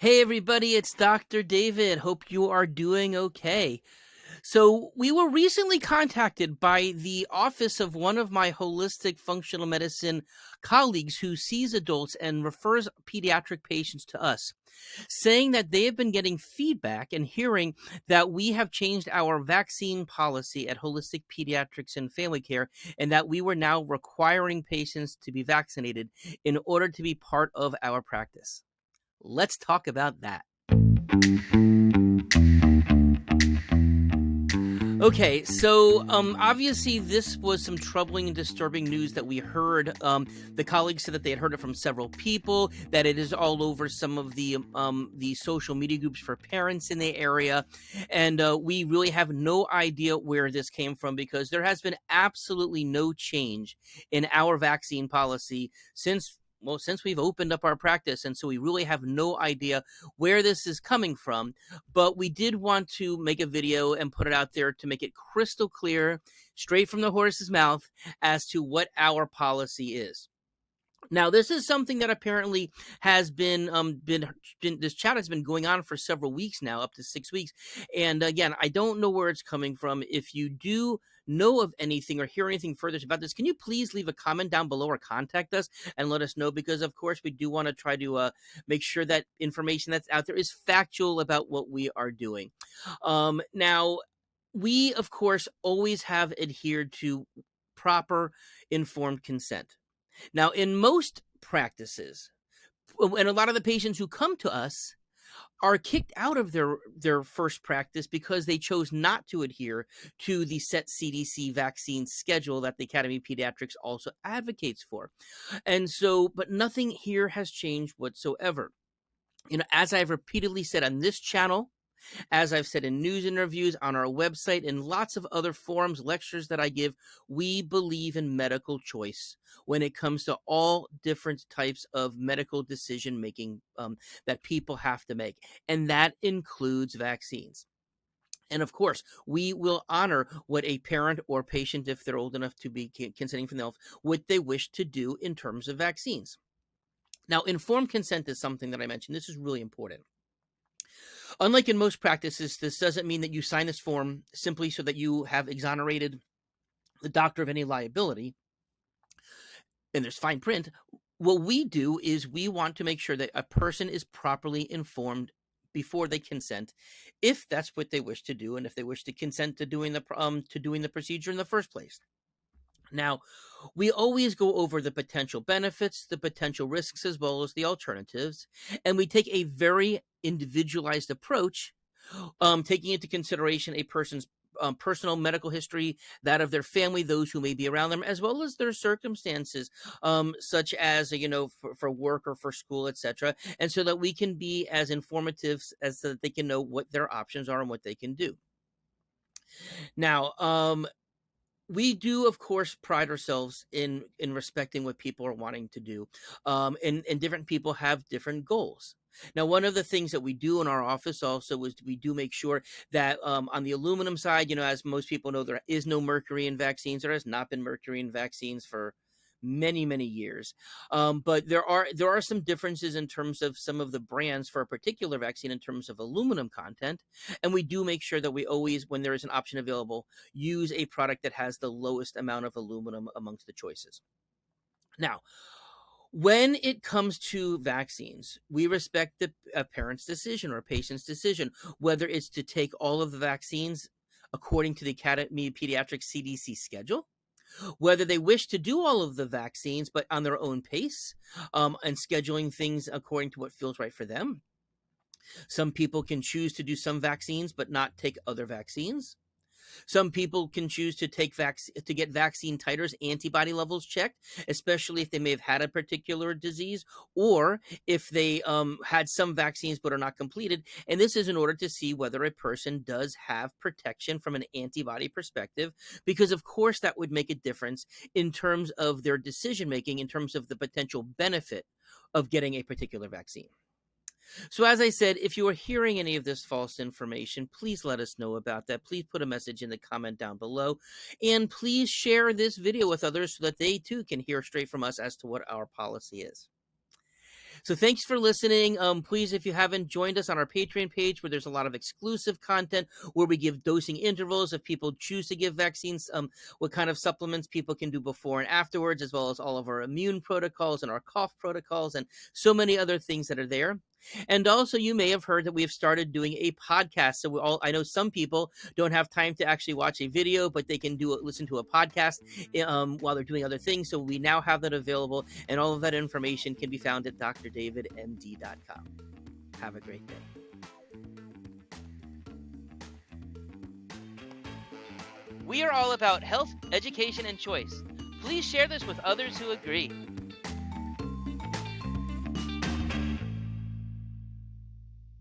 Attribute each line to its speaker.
Speaker 1: Hey everybody, it's Dr. David. Hope you are doing okay. So, we were recently contacted by the office of one of my holistic functional medicine colleagues who sees adults and refers pediatric patients to us, saying that they have been getting feedback and hearing that we have changed our vaccine policy at Holistic Pediatrics and Family Care and that we were now requiring patients to be vaccinated in order to be part of our practice. Let's talk about that. Okay, so obviously this was some troubling and disturbing news that we heard. The colleagues said that they had heard it from several people, that it is all over some of the social media groups for parents in the area, and we really have no idea where this came from because there has been absolutely no change in our vaccine policy since we've opened up our practice, and so we really have no idea where this is coming from. But we did want to make a video and put it out there to make it crystal clear, straight from the horse's mouth, as to what our policy is. Now, this is something that apparently has been this chat has been going on for several weeks now, up to 6 weeks. And again, I don't know where it's coming from. If you do know of anything or hear anything further about this, can you please leave a comment down below or contact us and let us know? Because of course, we do want to try to make sure that information that's out there is factual about what we are doing. Now, we of course always have adhered to proper informed consent. Now, in most practices, and a lot of the patients who come to us are kicked out of their first practice because they chose not to adhere to the set CDC vaccine schedule that the Academy of Pediatrics also advocates for. And so, but nothing here has changed whatsoever. As I've repeatedly said on this channel, as I've said in news interviews, on our website, and lots of other forums, lectures that I give, we believe in medical choice when it comes to all different types of medical decision making that people have to make. And that includes vaccines. And of course, we will honor what a parent or patient, if they're old enough to be consenting for themselves, what they wish to do in terms of vaccines. Now, informed consent is something that I mentioned. This is really important. Unlike in most practices, this doesn't mean that you sign this form simply so that you have exonerated the doctor of any liability, and there's fine print. What we do is we want to make sure that a person is properly informed before they consent, if that's what they wish to do, and if they wish to consent to doing the procedure in the first place. Now, we always go over the potential benefits, the potential risks, as well as the alternatives, and we take a very individualized approach, taking into consideration a person's personal medical history, that of their family, those who may be around them, as well as their circumstances, such as for work or for school, etc., and so that we can be as informative as so that they can know what their options are and what they can do. Now, we do, of course, pride ourselves in respecting what people are wanting to do, and different people have different goals. Now, one of the things that we do in our office also is we do make sure that on the aluminum side, as most people know, there is no mercury in vaccines. There has not been mercury in vaccines for many, many years. But there are some differences in terms of some of the brands for a particular vaccine in terms of aluminum content. And we do make sure that we always, when there is an option available, use a product that has the lowest amount of aluminum amongst the choices. Now, when it comes to vaccines, we respect a parent's decision or a patient's decision, whether it's to take all of the vaccines according to the Academy of Pediatrics CDC schedule, whether they wish to do all of the vaccines but on their own pace, and scheduling things according to what feels right for them. Some people can choose to do some vaccines but not take other vaccines. Some people can choose to get vaccine titers, antibody levels checked, especially if they may have had a particular disease, or if they had some vaccines but are not completed. And this is in order to see whether a person does have protection from an antibody perspective, because of course that would make a difference in terms of their decision making, in terms of the potential benefit of getting a particular vaccine. So as I said, if you are hearing any of this false information, please let us know about that. Please put a message in the comment down below, and please share this video with others so that they too can hear straight from us as to what our policy is. So thanks for listening. Please, if you haven't joined us on our Patreon page, where there's a lot of exclusive content, where we give dosing intervals if people choose to give vaccines, what kind of supplements people can do before and afterwards, as well as all of our immune protocols and our cough protocols and so many other things that are there. And also, you may have heard that we have started doing a podcast. So I know some people don't have time to actually watch a video, but they can listen to a podcast while they're doing other things. So we now have that available, and all of that information can be found at drdavidmd.com. Have a great day. We are all about health, education, and choice. Please share this with others who agree.